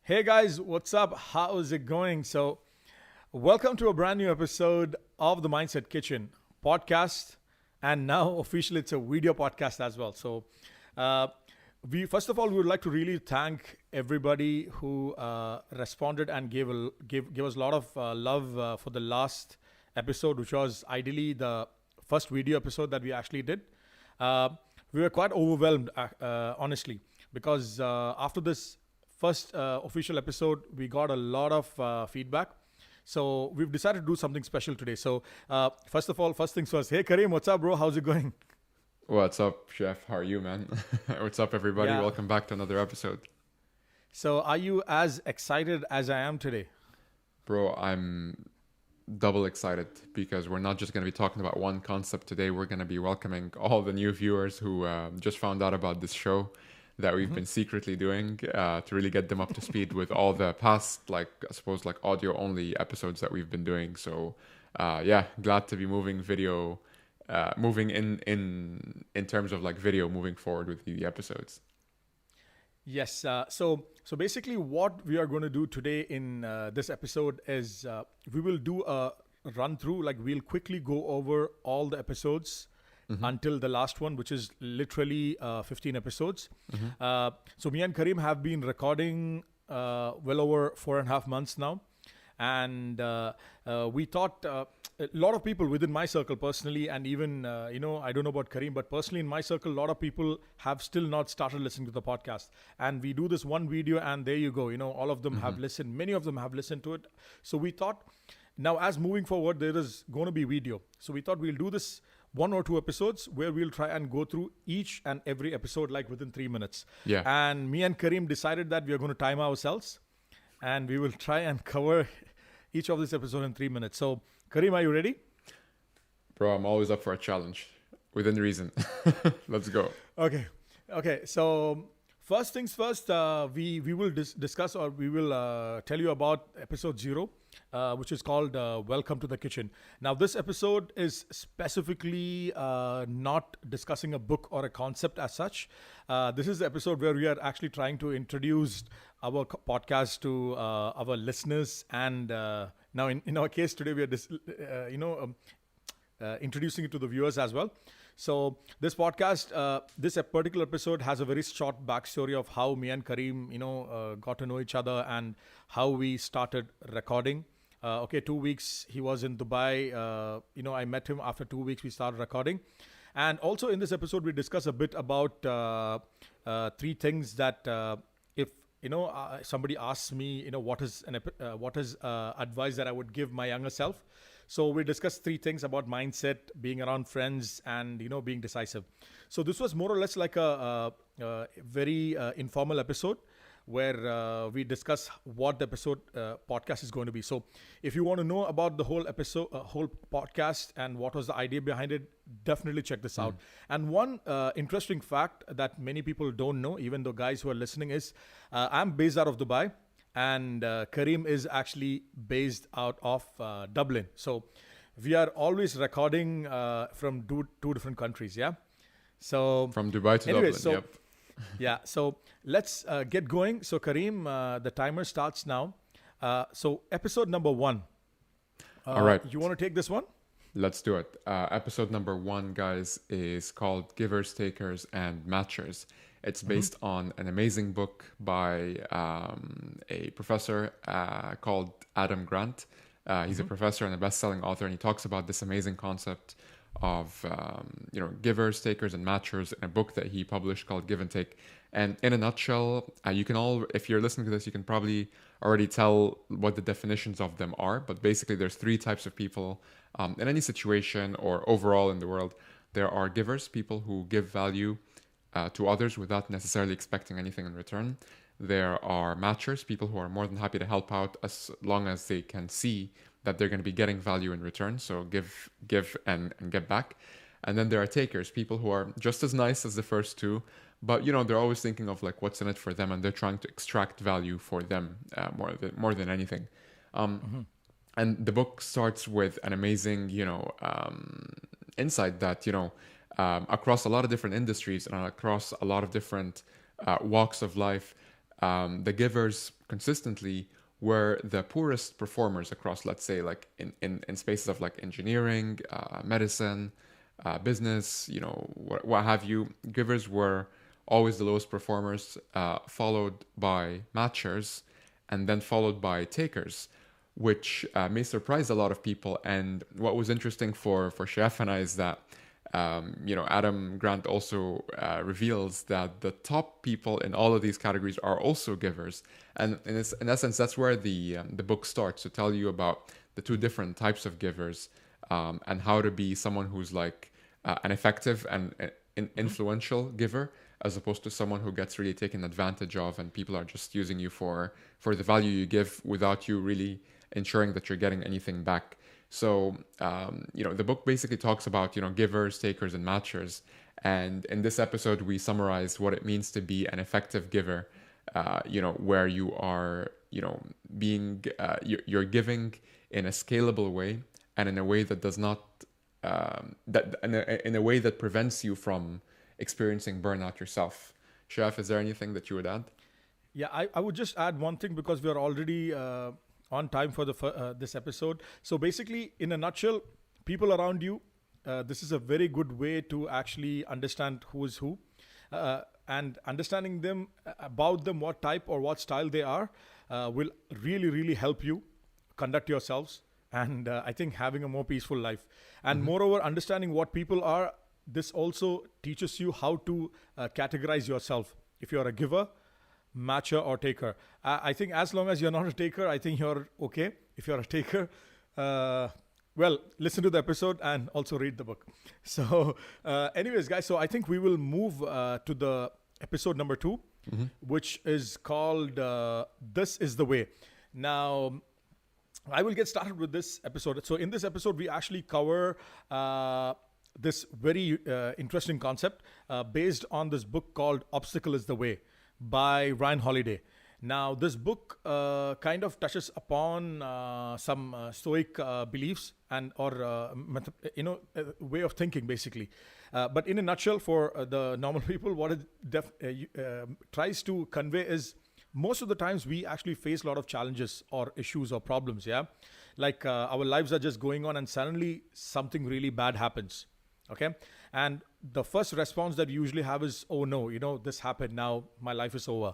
Hey guys, what's up? How's it going? Welcome to a brand new episode of the Mindset Kitchen podcast, and now officially it's a video podcast as well. Uh, we first of all we would like to really thank everybody who responded and gave us a lot of love for the last episode, which was ideally the first video episode that we actually did. Uh, we were quite overwhelmed, honestly, because after this first official episode, we got a lot of feedback. So we've decided to do something special today. First of all, first things first. Hey Kareem, what's up, bro? How's it going? What's up, Chef? How are you, man? What's up, everybody? Yeah. Welcome back to another episode. So are you as excited as I am today? Bro, I'm double excited because we're not just going to be talking about one concept today. We're going to be welcoming all the new viewers who just found out about this show that we've been secretly doing to really get them up to speed with all the past, like, I suppose, like audio only episodes that we've been doing. Yeah, glad to be moving in terms of like video moving forward with the episodes. Yes. So basically, what we are going to do today in this episode is we will do a run through. Like we'll quickly go over all the episodes until the last one, which is literally 15 episodes. So me and Kareem have been recording well over 4.5 months now. And we thought a lot of people within my circle personally, and even, I don't know about Kareem, but personally in my circle, a lot of people have still not started listening to the podcast. And we do this one video and there you go. All of them have listened. Many of them have listened to it. So we thought now as moving forward, there is going to be video. So we thought we'll do this 1 or 2 episodes where we'll try and go through each and every episode like within 3 minutes. Yeah. And me and Kareem decided that we are going to time ourselves and we will try and cover each of this episode in 3 minutes. So, Kareem, are you ready? Bro, I'm always up for a challenge within reason. Let's go. Okay. So, first things first, we will discuss or we will tell you about episode 0, which is called Welcome to the Kitchen. Now, this episode is specifically not discussing a book or a concept as such. This is the episode where we are actually trying to introduce our podcast to our listeners. And now, in our case today, we are introducing it to the viewers as well. So this podcast, this particular episode has a very short backstory of how me and Kareem, got to know each other and how we started recording. 2 weeks he was in Dubai. I met him after 2 weeks. We started recording, and also in this episode we discuss a bit about 3 things that if somebody asks me, what is advice that I would give my younger self. So we discussed 3 things about mindset, being around friends, and being decisive. So this was more or less like a very informal episode where we discuss what the episode podcast is going to be. So if you want to know about the whole episode, whole podcast, and what was the idea behind it, definitely check this out. And one interesting fact that many people don't know, even though guys who are listening, is I'm based out of Dubai. And Kareem is actually based out of Dublin. So we are always recording from two different countries, yeah? So From Dubai to anyway, Dublin, yep. Yeah, so let's get going. So Kareem, the timer starts now. So episode number 1. All right. You want to take this one? Let's do it. Episode number 1, guys, is called Givers, Takers, and Matchers. It's based on an amazing book by a professor called Adam Grant. He's a professor and a best-selling author, and he talks about this amazing concept of givers, takers, and matchers in a book that he published called Give and Take. And in a nutshell, you can all, if you're listening to this, you can probably already tell what the definitions of them are. But basically, there's 3 types of people in any situation or overall in the world. There are givers, people who give value to others without necessarily expecting anything in return. There are matchers, people who are more than happy to help out as long as they can see that they're going to be getting value in return. So give and get back. And then there are takers, people who are just as nice as the first 2, but they're always thinking of like what's in it for them, and they're trying to extract value for them more than anything. And the book starts with an amazing insight that across a lot of different industries and across a lot of different walks of life, the givers consistently were the poorest performers across, let's say, like in spaces of like engineering, medicine, business, what have you. Givers were always the lowest performers, followed by matchers, and then followed by takers, which may surprise a lot of people. And what was interesting for Chef and I is that Adam Grant also reveals that the top people in all of these categories are also givers, and in essence, that's where the book starts to tell you about the two different types of givers, and how to be someone who's like an effective and influential giver, as opposed to someone who gets really taken advantage of, and people are just using you for the value you give without you really ensuring that you're getting anything back. So, the book basically talks about, givers, takers, and matchers. And in this episode, we summarize what it means to be an effective giver, where you are, you're giving in a scalable way and in a way that does not, in a way that prevents you from experiencing burnout yourself. Chef, is there anything that you would add? Yeah, I would just add one thing because we are already on time for this episode. So basically, in a nutshell, people around you, this is a very good way to actually understand who is who, and understanding them, about them, what type or what style they are, will really, really help you conduct yourselves, and I think having a more peaceful life. And moreover, understanding what people are, this also teaches you how to categorize yourself. If you're a giver, matcher, or taker. I think as long as you're not a taker, I think you're okay. If you're a taker, well, listen to the episode and also read the book. So anyways, guys, so I think we will move to the episode number 2, which is called This is the Way. Now, I will get started with this episode. So in this episode, we actually cover this very interesting concept based on this book called Obstacle is the Way by Ryan Holiday. Now, this book kind of touches upon some Stoic beliefs and or way of thinking, basically. But in a nutshell, for the normal people, what it tries to convey is most of the times we actually face a lot of challenges or issues or problems. Yeah, like our lives are just going on, and suddenly something really bad happens. Okay, and the first response that we usually have is, oh no, this happened, now my life is over.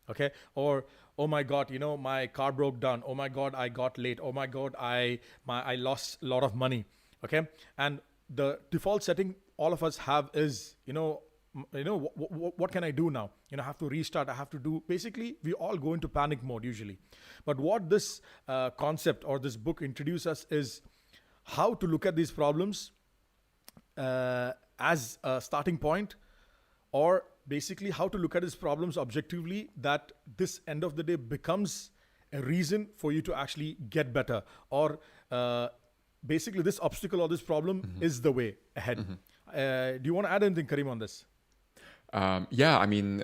Okay, or oh my god, my car broke down, oh my god, I got late, oh my god, I lost a lot of money. Okay, and the default setting all of us have is, what can I do now? I have to restart, I have to do, basically we all go into panic mode usually. But what this concept or this book introduces us is how to look at these problems as a starting point, or basically how to look at these problems objectively, that this end of the day becomes a reason for you to actually get better, or basically this obstacle or this problem is the way ahead. Do you want to add anything, Karim, on this? Yeah, I mean,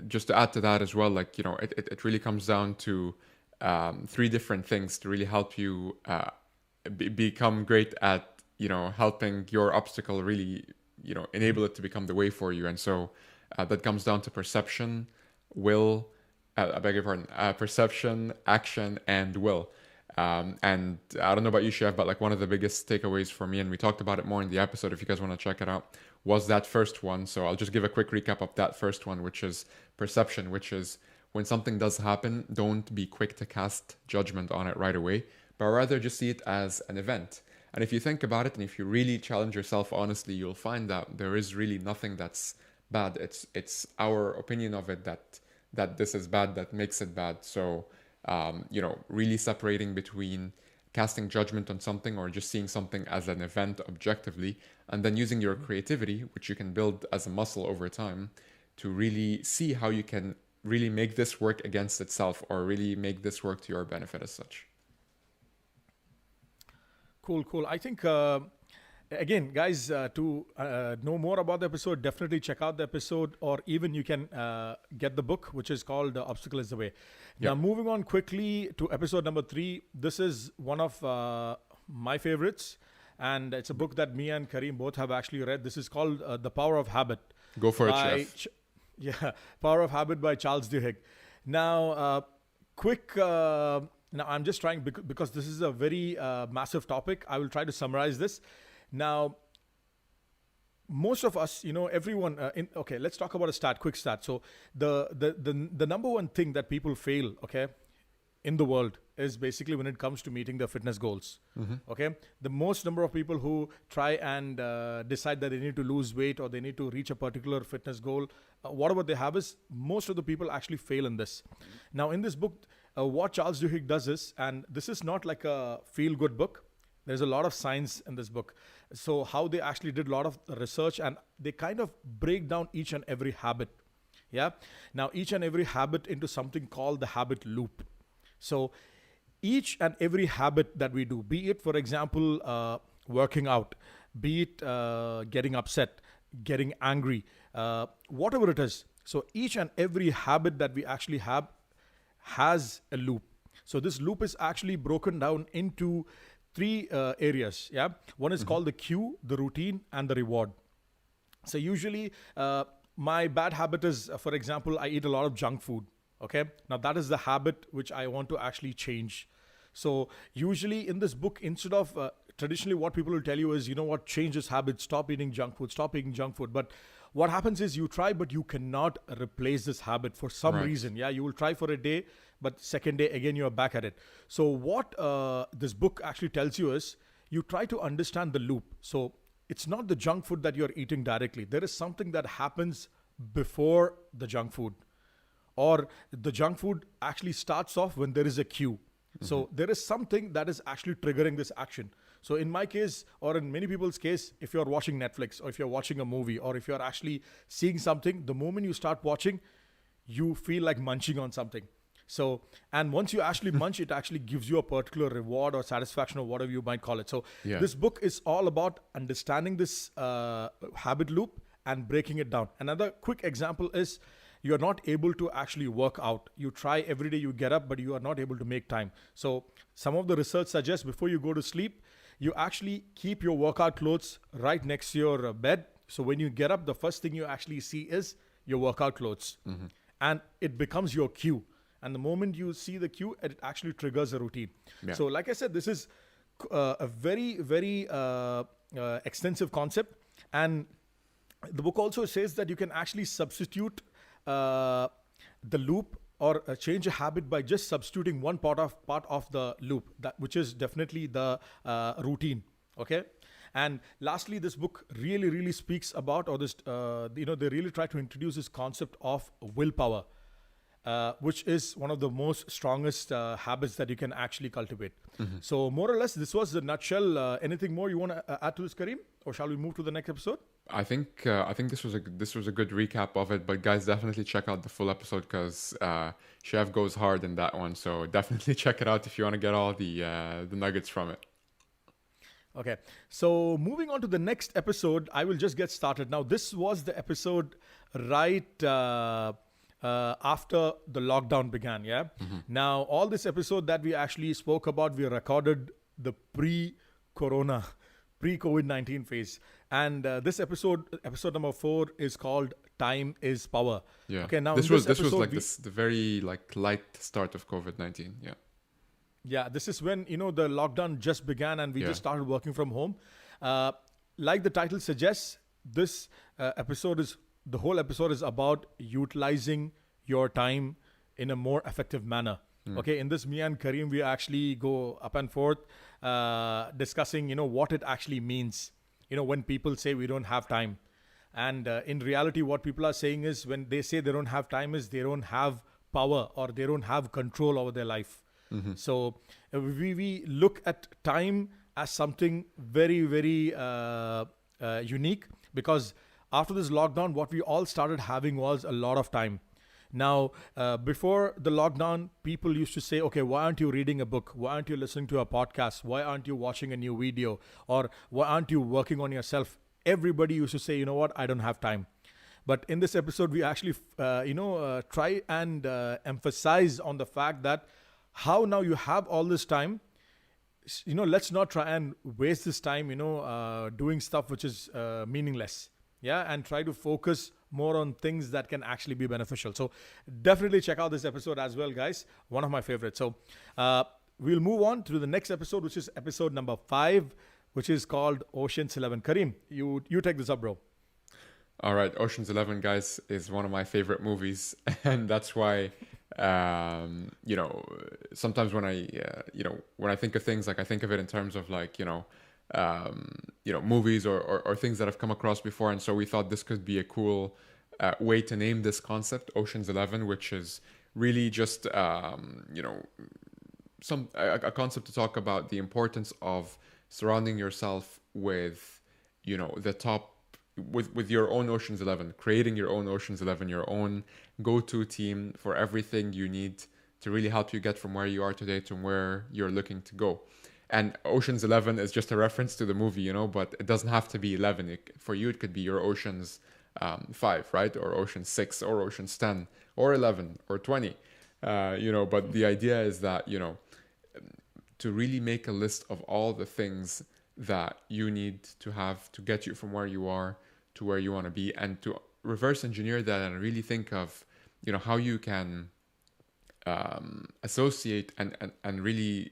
just to add to that as well, like, it really comes down to 3 different things to really help you become great at helping your obstacle really, enable it to become the way for you. And so that comes down to perception, will, I beg your pardon, perception, action, and will. And I don't know about you, Chef, but like one of the biggest takeaways for me, and we talked about it more in the episode if you guys want to check it out, was that first one. So I'll just give a quick recap of that first one, which is perception, which is when something does happen, don't be quick to cast judgment on it right away, but rather just see it as an event. And if you think about it, and if you really challenge yourself honestly, you'll find that there is really nothing that's bad. It's our opinion of it that this is bad that makes it bad. So, really separating between casting judgment on something or just seeing something as an event objectively, and then using your creativity, which you can build as a muscle over time, to really see how you can really make this work against itself, or really make this work to your benefit as such. Cool. I think, again, guys, to know more about the episode, definitely check out the episode, or even you can get the book, which is called Obstacle is the Way. Now, moving on quickly to episode number 3. This is one of my favorites, and it's a book that me and Karim both have actually read. This is called The Power of Habit. Go for it, Chef. Yeah, Power of Habit by Charles Duhigg. Now, quick. Now, I'm just trying because this is a very massive topic. I will try to summarize this. Now, most of us, everyone. Okay, let's talk about a quick stat. So, the number one thing that people fail, okay, in the world is basically when it comes to meeting their fitness goals. Okay, the most number of people who try and decide that they need to lose weight or they need to reach a particular fitness goal, whatever they have is most of the people actually fail in this. Now, in this book, what Charles Duhigg does is, and this is not like a feel-good book. There's a lot of science in this book. So how they actually did a lot of research and they kind of break down each and every habit. Yeah. Now, each and every habit into something called the habit loop. So each and every habit that we do, be it, for example, working out, be it getting upset, getting angry, whatever it is. So each and every habit that we actually have has a loop. So this loop is actually broken down into three areas. Yeah. One is called the cue, the routine, and the reward. So usually my bad habit is, for example, I eat a lot of junk food. Okay. Now that is the habit which I want to actually change. So usually in this book, instead of traditionally what people will tell you is, change this habit, stop eating junk food. But what happens is you try, but you cannot replace this habit for some reason. Yeah. You will try for a day, but second day again, you're back at it. So what this book actually tells you is you try to understand the loop. So it's not the junk food that you're eating directly. There is something that happens before the junk food. Or the junk food actually starts off when there is a cue. So there is something that is actually triggering this action. So in my case, or in many people's case, if you're watching Netflix or if you're watching a movie or if you're actually seeing something, the moment you start watching, you feel like munching on something. So, and once you actually munch, it actually gives you a particular reward or satisfaction or whatever you might call it. So this book is all about understanding this habit loop and breaking it down. Another quick example is, you're not able to actually work out. You try every day, you get up, but you are not able to make time. So some of the research suggests before you go to sleep, you actually keep your workout clothes right next to your bed. So when you get up, the first thing you actually see is your workout clothes. And it becomes your cue. And the moment you see the cue, it actually triggers a routine. Yeah. So like I said, this is a very, very extensive concept. And the book also says that you can actually substitute the loop or change a habit by just substituting one part of the loop, which is definitely the routine. Okay. And lastly, this book really speaks about, or this, they really try to introduce this concept of willpower, which is one of the most strongest habits that you can actually cultivate. So more or less, this was the nutshell. Anything more you want to add to this, Kareem? Or shall we move to the next episode? I think this was a good recap of it, but guys, definitely check out the full episode because Chef goes hard in that one. So definitely check it out if you want to get all the nuggets from it. Okay, so moving on to the next episode, I will just get started. Now, this was the episode right after the lockdown began. Yeah. Now, all this episode that we actually spoke about, we recorded the pre-COVID-19 phase. And this episode number 4 is called Time is Power. Yeah. Okay. Now this was like the very light start of COVID-19. Yeah. Yeah. This is when the lockdown just began and we just started working from home. Like the title suggests, this the whole episode is about utilizing your time in a more effective manner. Okay, in this, me and Kareem, we actually go up and forth discussing, what it actually means, when people say we don't have time. And in reality, what people are saying is when they say they don't have time is they don't have power or they don't have control over their life. So we look at time as something very, very unique because after this lockdown, what we all started having was a lot of time. Now, before the lockdown, people used to say, okay, why aren't you reading a book? Why aren't you listening to a podcast? Why aren't you watching a new video? Or why aren't you working on yourself? Everybody used to say, you know what, I don't have time. But in this episode, we actually, try and emphasize on the fact that how now you have all this time, let's not try and waste this time, doing stuff which is meaningless. Yeah, and try to focus more on things that can actually be beneficial. So definitely check out this episode as well, guys. One of my favorites. So we'll move on to the next episode, which is episode number 5, which is called Ocean's 11. Kareem, you take this up, bro. All right, Ocean's 11, guys, is one of my favorite movies, and that's why, sometimes when I think of things, like I think of it in terms of like, movies or things that I've come across before, and so we thought this could be a cool way to name this concept, Ocean's 11, which is really just, a concept to talk about the importance of surrounding yourself with, the top. With your own Ocean's 11, creating your own Ocean's 11, your own go-to team for everything you need to really help you get from where you are today to where you're looking to go. And Ocean's 11 is just a reference to the movie, but it doesn't have to be 11. For you, it could be your Ocean's 5, right? Or Ocean's 6, or Ocean's 10, or 11, or 20. But the idea is that, to really make a list of all the things that you need to have to get you from where you are to where you want to be, and to reverse engineer that and really think of, how you can associate and really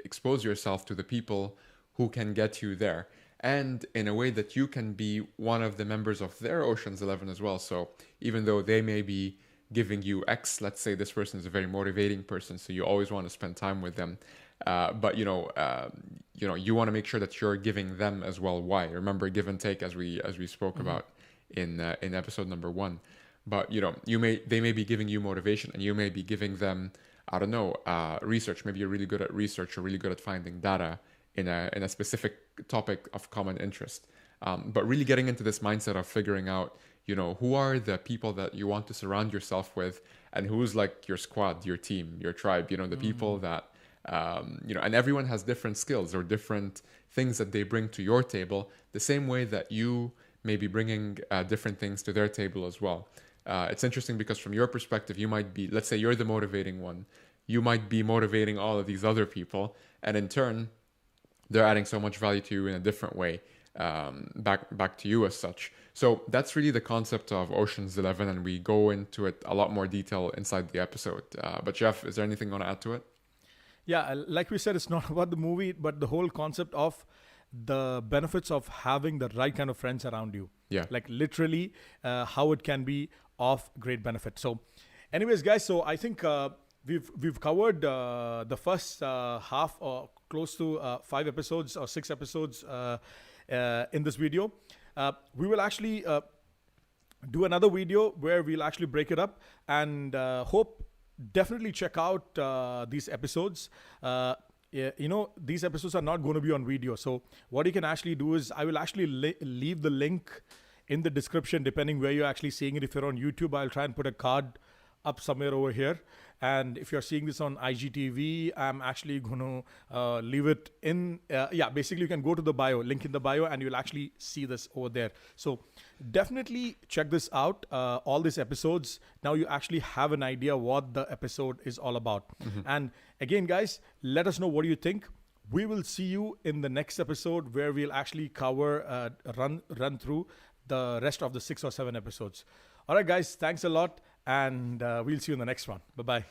expose yourself to the people who can get you there. And in a way that you can be one of the members of their Ocean's 11 as well. So even though they may be giving you X, let's say this person is a very motivating person, so you always want to spend time with them. But you want to make sure that you're giving them as well Y. Remember, give and take, as we spoke about in episode number 1. But they may be giving you motivation, and you may be giving them, I don't know, research. Maybe you're really good at research, or really good at finding data in a specific topic of common interest. But really getting into this mindset of figuring out, who are the people that you want to surround yourself with, and who's like your squad, your team, your tribe. The people that. And everyone has different skills or different things that they bring to your table, the same way that you may be bringing different things to their table as well. It's interesting because from your perspective, you might be, let's say you're the motivating one, you might be motivating all of these other people, and in turn, they're adding so much value to you in a different way, back to you as such. So that's really the concept of Ocean's 11, and we go into it a lot more detail inside the episode. But Jeff, is there anything you want to add to it? Yeah, like we said, it's not about the movie, but the whole concept of the benefits of having the right kind of friends around you. Yeah. Like literally how it can be of great benefit. So anyways, guys, so I think we've covered the first half, or close to 5 episodes or 6 episodes in this video. We will actually do another video where we'll actually break it up, and definitely check out these episodes. These episodes are not going to be on video. So what you can actually do is I will actually leave the link in the description, depending where you're actually seeing it. If you're on YouTube, I'll try and put a card up somewhere over here. And if you're seeing this on IGTV, I'm actually going to leave it in. Basically, you can go to the bio, link in the bio, and you'll actually see this over there. So definitely check this out, all these episodes. Now you actually have an idea what the episode is all about. And again, guys, let us know what you think. We will see you in the next episode, where we'll actually cover, run through the rest of the 6 or 7 episodes. All right, guys, thanks a lot. And we'll see you in the next one. Bye-bye.